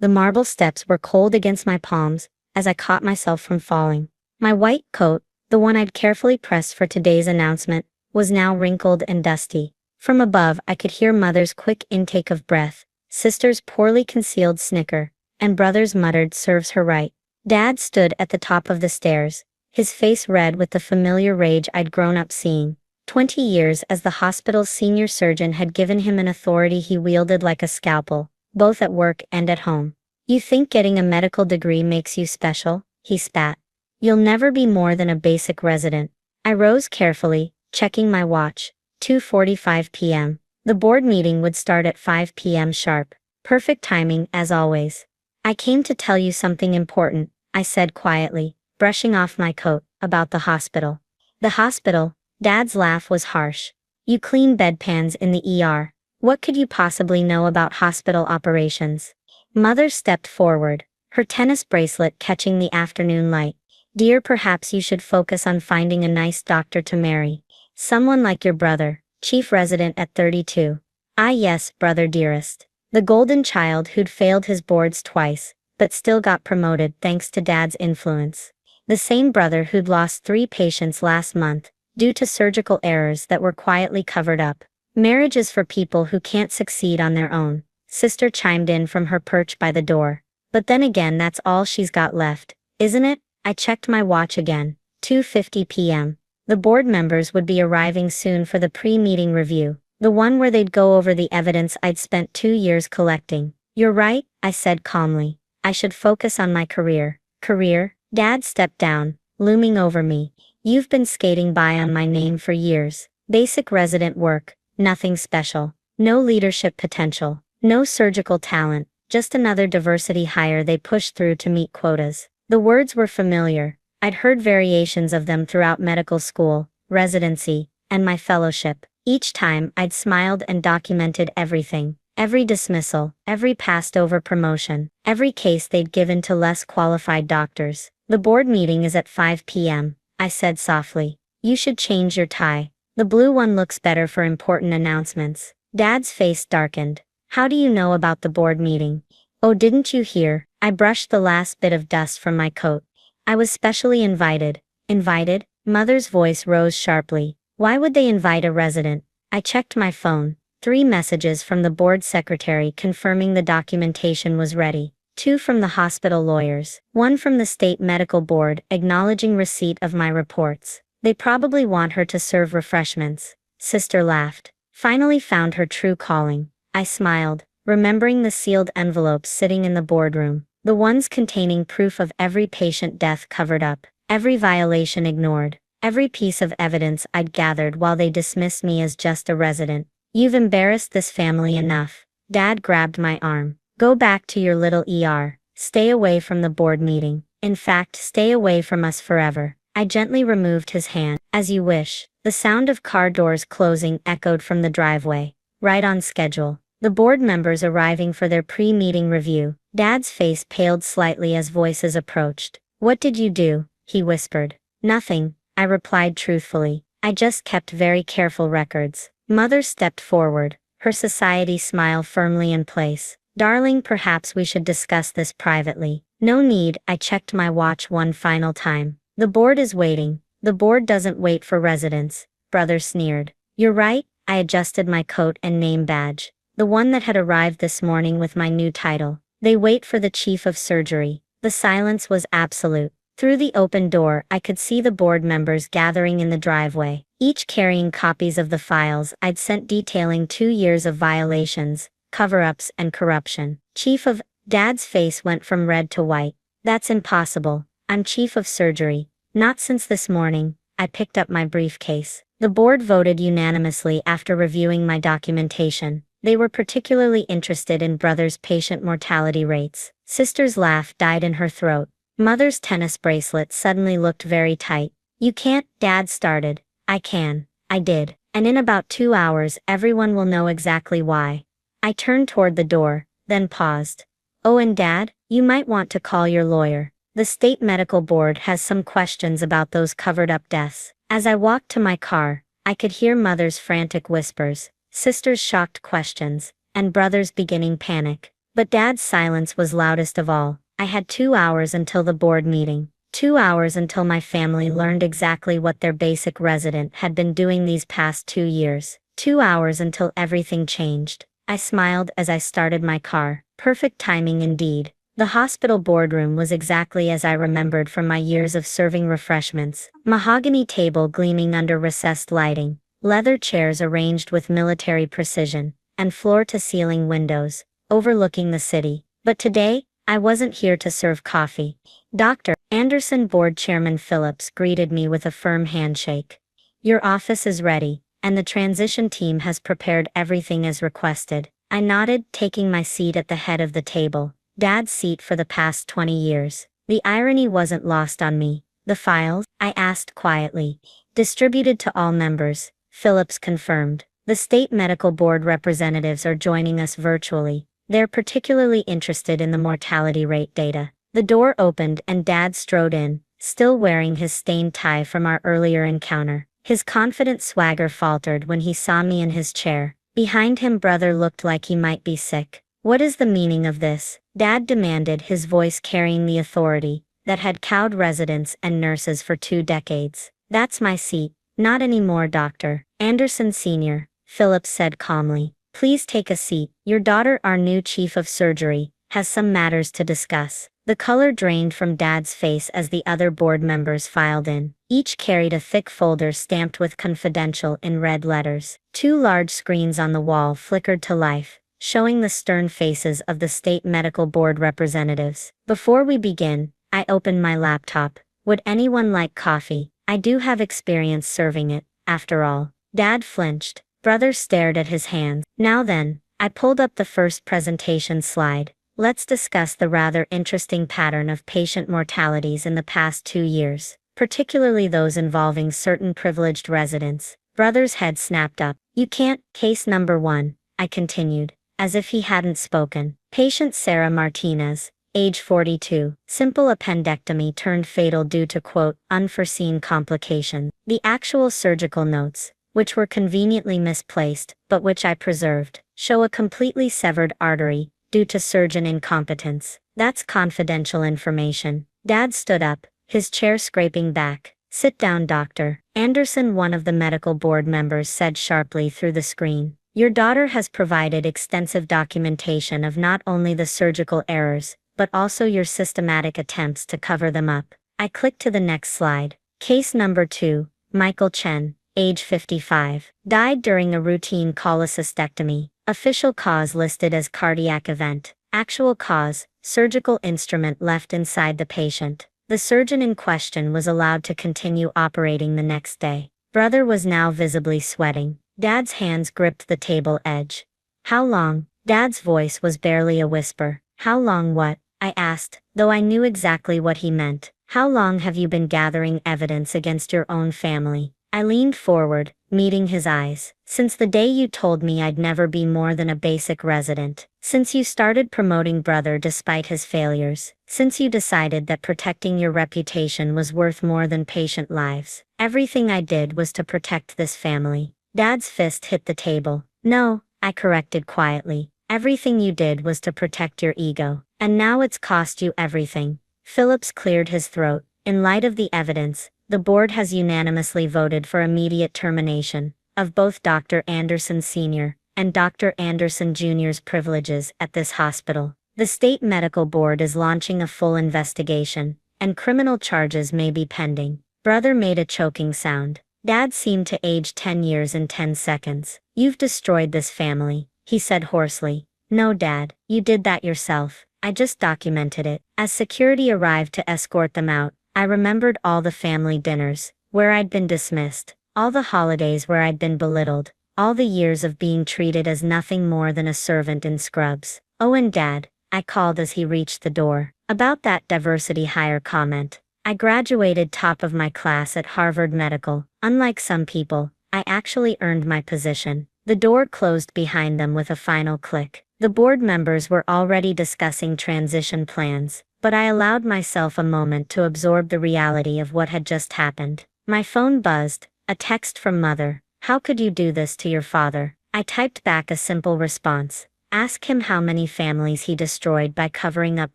The marble steps were cold against my palms as I caught myself from falling. My white coat, the one I'd carefully pressed for today's announcement, was now wrinkled and dusty. From above, I could hear Mother's quick intake of breath, Sister's poorly concealed snicker, and Brother's muttered "serves her right." Dad stood at the top of the stairs, his face red with the familiar rage I'd grown up seeing. 20 years as the hospital's senior surgeon had given him an authority he wielded like a scalpel, both at work and at home. "You think getting a medical degree makes you special?" he spat. "You'll never be more than a basic resident." I rose carefully, checking my watch. 2:45 p.m. The board meeting would start at 5 p.m. sharp. Perfect timing, as always. "I came to tell you something important," I said quietly, brushing off my coat. "About the hospital." "The hospital?" Dad's laugh was harsh. "You clean bedpans in the ER. What could you possibly know about hospital operations?" Mother stepped forward, her tennis bracelet catching the afternoon light. "Dear, perhaps you should focus on finding a nice doctor to marry. Someone like your brother, chief resident at 32. Ah yes, brother dearest. The golden child who'd failed his boards twice, but still got promoted thanks to Dad's influence. The same brother who'd lost 3 patients last month, due to surgical errors that were quietly covered up. Marriage is for people who can't succeed on their own," Sister chimed in from her perch by the door. "But then again, that's all she's got left, isn't it?" I checked my watch again. 2:50 p.m. The board members would be arriving soon for the pre-meeting review, the one where they'd go over the evidence I'd spent 2 years collecting. "You're right," I said calmly. "I should focus on my career." "Career?" Dad stepped down, looming over me. "You've been skating by on my name for years. Basic resident work, nothing special. No leadership potential, no surgical talent, just another diversity hire they pushed through to meet quotas." The words were familiar. I'd heard variations of them throughout medical school, residency, and my fellowship. Each time, I'd smiled and documented everything. Every dismissal, every passed-over promotion, every case they'd given to less qualified doctors. "The board meeting is at 5 p.m., I said softly. "You should change your tie. The blue one looks better for important announcements." Dad's face darkened. "How do you know about the board meeting?" "Oh, didn't you hear?" I brushed the last bit of dust from my coat. "I was specially invited." "Invited?" Mother's voice rose sharply. "Why would they invite a resident?" I checked my phone. 3 messages from the board secretary confirming the documentation was ready. 2 from the hospital lawyers. 1 from the state medical board acknowledging receipt of my reports. "They probably want her to serve refreshments." Sister laughed. "Finally found her true calling." I smiled, remembering the sealed envelopes sitting in the boardroom. The ones containing proof of every patient death covered up, every violation ignored, every piece of evidence I'd gathered while they dismissed me as just a resident. "You've embarrassed this family enough." Dad grabbed my arm. "Go back to your little ER. Stay away from the board meeting. In fact, stay away from us forever." I gently removed his hand. "As you wish." The sound of car doors closing echoed from the driveway. Right on schedule. The board members arriving for their pre-meeting review. Dad's face paled slightly as voices approached. "What did you do?" he whispered. "Nothing," I replied truthfully. "I just kept very careful records." Mother stepped forward, her society smile firmly in place. "Darling, perhaps we should discuss this privately." "No need." I checked my watch one final time. "The board is waiting." "The board doesn't wait for residents," Brother sneered. "You're right." I adjusted my coat and name badge, the one that had arrived this morning with my new title. "They wait for the chief of surgery." The silence was absolute. Through the open door, I could see the board members gathering in the driveway, each carrying copies of the files I'd sent detailing 2 years of violations, cover-ups, and corruption. "Chief of..." Dad's face went from red to white. "That's impossible. I'm chief of surgery." "Not since this morning." I picked up my briefcase. The board voted unanimously after reviewing my documentation. They were particularly interested in Brother's patient mortality rates. Sister's laugh died in her throat. Mother's tennis bracelet suddenly looked very tight. "You can't," Dad started. "I can." I did. "And in about 2 hours everyone will know exactly why." I turned toward the door, then paused. "Oh, and Dad, you might want to call your lawyer. The state medical board has some questions about those covered-up deaths." As I walked to my car, I could hear Mother's frantic whispers, Sister's shocked questions, and Brother's beginning panic. But Dad's silence was loudest of all. I had 2 hours until the board meeting. 2 hours until my family learned exactly what their basic resident had been doing these past 2 years. 2 hours until everything changed. I smiled as I started my car. Perfect timing indeed. The hospital boardroom was exactly as I remembered from my years of serving refreshments. Mahogany table gleaming under recessed lighting, leather chairs arranged with military precision, and floor-to-ceiling windows, overlooking the city. But today, I wasn't here to serve coffee. Dr. Anderson Board Chairman Phillips greeted me with a firm handshake. Your office is ready, and the transition team has prepared everything as requested. I nodded, taking my seat at the head of the table. Dad's seat for the past 20 years. The irony wasn't lost on me. The files? I asked quietly. Distributed to all members, Phillips confirmed. The state medical board representatives are joining us virtually. They're particularly interested in the mortality rate data. The door opened and Dad strode in, still wearing his stained tie from our earlier encounter. His confident swagger faltered when he saw me in his chair. Behind him, Brother looked like he might be sick. What is the meaning of this? Dad demanded, his voice carrying the authority that had cowed residents and nurses for 2 decades. That's my seat. Not anymore, Dr. Anderson Sr., Phillips said calmly. Please take a seat. Your daughter, our new chief of surgery, has some matters to discuss. The color drained from Dad's face as the other board members filed in. Each carried a thick folder stamped with confidential in red letters. 2 large screens on the wall flickered to life, showing the stern faces of the state medical board representatives. Before we begin, I opened my laptop. Would anyone like coffee? I do have experience serving it, after all. Dad flinched. Brother stared at his hands. Now then, I pulled up the first presentation slide. Let's discuss the rather interesting pattern of patient mortalities in the past 2 years, particularly those involving certain privileged residents. Brother's head snapped up. You can't. Case number 1, I continued, as if he hadn't spoken. Patient Sarah Martinez, age 42. Simple appendectomy turned fatal due to, quote, unforeseen complications. The actual surgical notes, which were conveniently misplaced, but which I preserved, show a completely severed artery, due to surgeon incompetence. That's confidential information. Dad stood up, his chair scraping back. Sit down, Dr. Anderson, one of the medical board members said sharply through the screen. Your daughter has provided extensive documentation of not only the surgical errors, but also your systematic attempts to cover them up. I clicked to the next slide. Case number 2, Michael Chen, age 55, died during a routine cholecystectomy. Official cause listed as cardiac event. Actual cause, surgical instrument left inside the patient. The surgeon in question was allowed to continue operating the next day. Brother was now visibly sweating. Dad's hands gripped the table edge. How long? Dad's voice was barely a whisper. How long what? I asked, though I knew exactly what he meant. How long have you been gathering evidence against your own family? I leaned forward, meeting his eyes. Since the day you told me I'd never be more than a basic resident. Since you started promoting Brother despite his failures. Since you decided that protecting your reputation was worth more than patient lives. Everything I did was to protect this family. Dad's fist hit the table. No, I corrected quietly. Everything you did was to protect your ego. And now it's cost you everything. Phillips cleared his throat. In light of the evidence, the board has unanimously voted for immediate termination of both Dr. Anderson Sr. and Dr. Anderson Jr.'s privileges at this hospital. The state medical board is launching a full investigation, and criminal charges may be pending. Brother made a choking sound. Dad seemed to age 10 years in 10 seconds. You've destroyed this family, he said hoarsely. No, Dad, you did that yourself. I just documented it. As security arrived to escort them out, I remembered all the family dinners, where I'd been dismissed, all the holidays where I'd been belittled, all the years of being treated as nothing more than a servant in scrubs. Oh, and Dad, I called as he reached the door. About that diversity hire comment. I graduated top of my class at Harvard Medical. Unlike some people, I actually earned my position. The door closed behind them with a final click. The board members were already discussing transition plans, but I allowed myself a moment to absorb the reality of what had just happened. My phone buzzed, a text from Mother. How could you do this to your father? I typed back a simple response. Ask him how many families he destroyed by covering up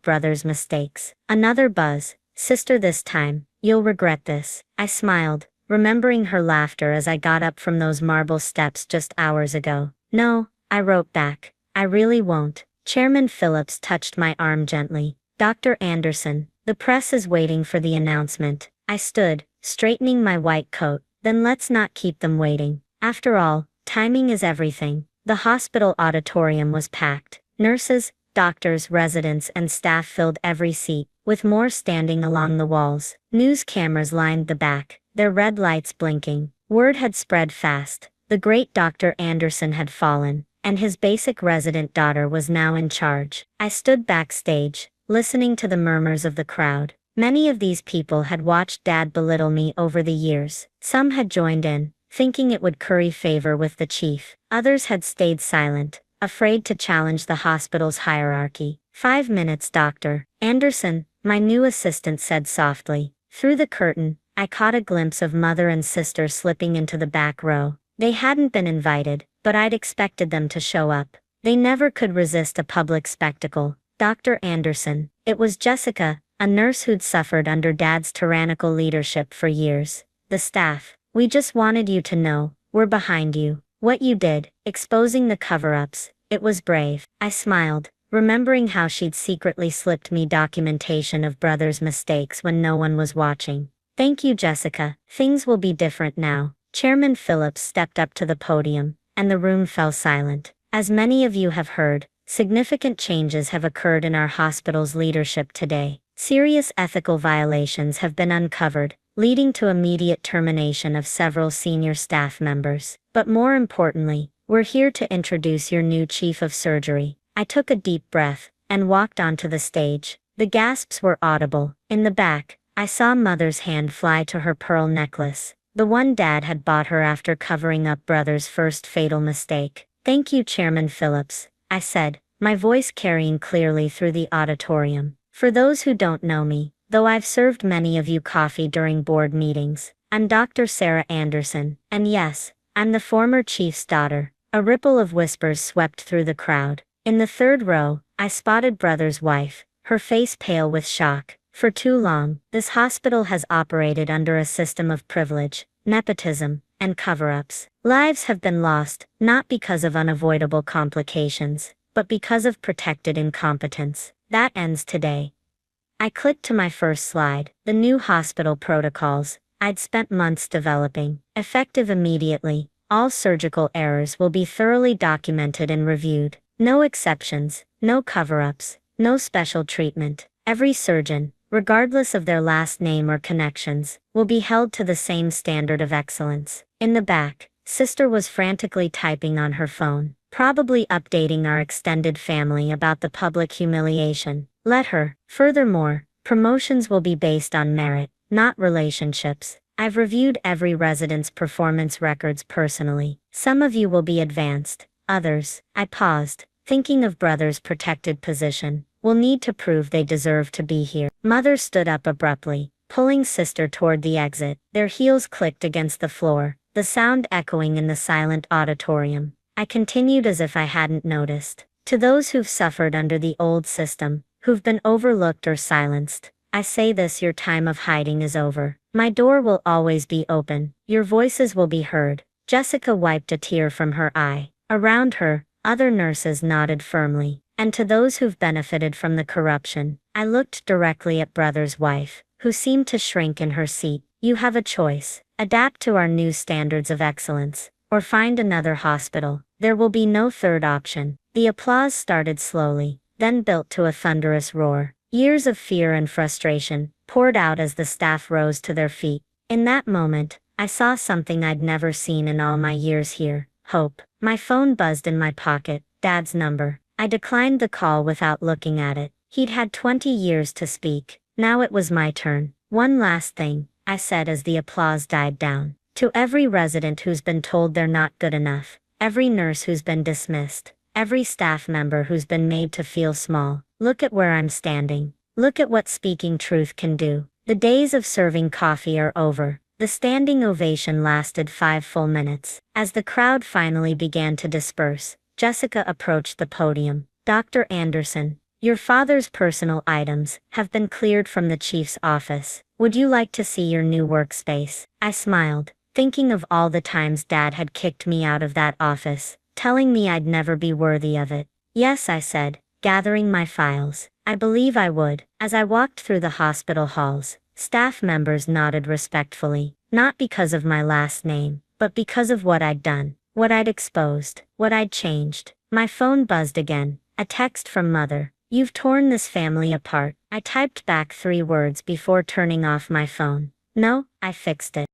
brother's mistakes. Another buzz. Sister, this time, you'll regret this. I smiled, remembering her laughter as I got up from those marble steps just hours ago. No, I wrote back. I really won't. Chairman Phillips touched my arm gently. Dr. Anderson, the press is waiting for the announcement. I stood, straightening my white coat. Then let's not keep them waiting. After all, timing is everything. The hospital auditorium was packed. Nurses, doctors, residents, and staff filled every seat, with more standing along the walls. News cameras lined the back, their red lights blinking. Word had spread fast. The great Dr. Anderson had fallen, and his basic resident daughter was now in charge. I stood backstage, listening to the murmurs of the crowd. Many of these people had watched Dad belittle me over the years. Some had joined in, thinking it would curry favor with the chief. Others had stayed silent, afraid to challenge the hospital's hierarchy. 5 minutes, Dr. Anderson, my new assistant said softly. Through the curtain, I caught a glimpse of mother and sister slipping into the back row. They hadn't been invited, but I'd expected them to show up. They never could resist a public spectacle. Dr. Anderson, it was Jessica, a nurse who'd suffered under Dad's tyrannical leadership for years. The staff, we just wanted you to know, we're behind you. What you did, exposing the cover-ups, it was brave. I smiled, remembering how she'd secretly slipped me documentation of brother's mistakes when no one was watching. Thank you, Jessica. Things will be different now. Chairman Phillips stepped up to the podium, and the room fell silent. As many of you have heard, significant changes have occurred in our hospital's leadership today. Serious ethical violations have been uncovered, leading to immediate termination of several senior staff members. But more importantly, we're here to introduce your new chief of surgery. I took a deep breath and walked onto the stage. The gasps were audible. In the back, I saw Mother's hand fly to her pearl necklace, the one Dad had bought her after covering up Brother's first fatal mistake. Thank you, Chairman Phillips, I said, my voice carrying clearly through the auditorium. For those who don't know me, though I've served many of you coffee during board meetings, I'm Dr. Sarah Anderson, and yes, I'm the former chief's daughter. A ripple of whispers swept through the crowd. In the third row, I spotted Brother's wife, her face pale with shock. For too long, this hospital has operated under a system of privilege, nepotism, and cover-ups. Lives have been lost, not because of unavoidable complications, but because of protected incompetence. That ends today. I clicked to my first slide, the new hospital protocols I'd spent months developing. Effective immediately, all surgical errors will be thoroughly documented and reviewed. No exceptions, no cover-ups, no special treatment. Every surgeon, regardless of their last name or connections, will be held to the same standard of excellence. In the back, Sister was frantically typing on her phone, probably updating our extended family about the public humiliation. Let her. Furthermore, promotions will be based on merit, not relationships. I've reviewed every resident's performance records personally. Some of you will be advanced, others, I paused, thinking of Brother's protected position, will need to prove they deserve to be here. Mother stood up abruptly, pulling Sister toward the exit. Their heels clicked against the floor, the sound echoing in the silent auditorium. I continued as if I hadn't noticed. To those who've suffered under the old system, who've been overlooked or silenced, I say this: your time of hiding is over. My door will always be open. Your voices will be heard. Jessica wiped a tear from her eye. Around her, other nurses nodded firmly. And to those who've benefited from the corruption, I looked directly at Brother's wife, who seemed to shrink in her seat. You have a choice. Adapt to our new standards of excellence, or find another hospital. There will be no third option. The applause started slowly, then built to a thunderous roar. Years of fear and frustration poured out as the staff rose to their feet. In that moment, I saw something I'd never seen in all my years here: hope. My phone buzzed in my pocket, Dad's number. I declined the call without looking at it. He'd had 20 years to speak. Now it was my turn. One last thing, I said as the applause died down. To every resident who's been told they're not good enough, every nurse who's been dismissed, every staff member who's been made to feel small, look at where I'm standing. Look at what speaking truth can do. The days of serving coffee are over. The standing ovation lasted 5 full minutes. As the crowd finally began to disperse, Jessica approached the podium. Dr. Anderson, your father's personal items have been cleared from the chief's office. Would you like to see your new workspace? I smiled, thinking of all the times Dad had kicked me out of that office, telling me I'd never be worthy of it. Yes, I said, gathering my files. I believe I would. As I walked through the hospital halls, staff members nodded respectfully, not because of my last name, but because of what I'd done, what I'd exposed, what I'd changed. My phone buzzed again, a text from Mother. You've torn this family apart. I typed back 3 words before turning off my phone. No, I fixed it.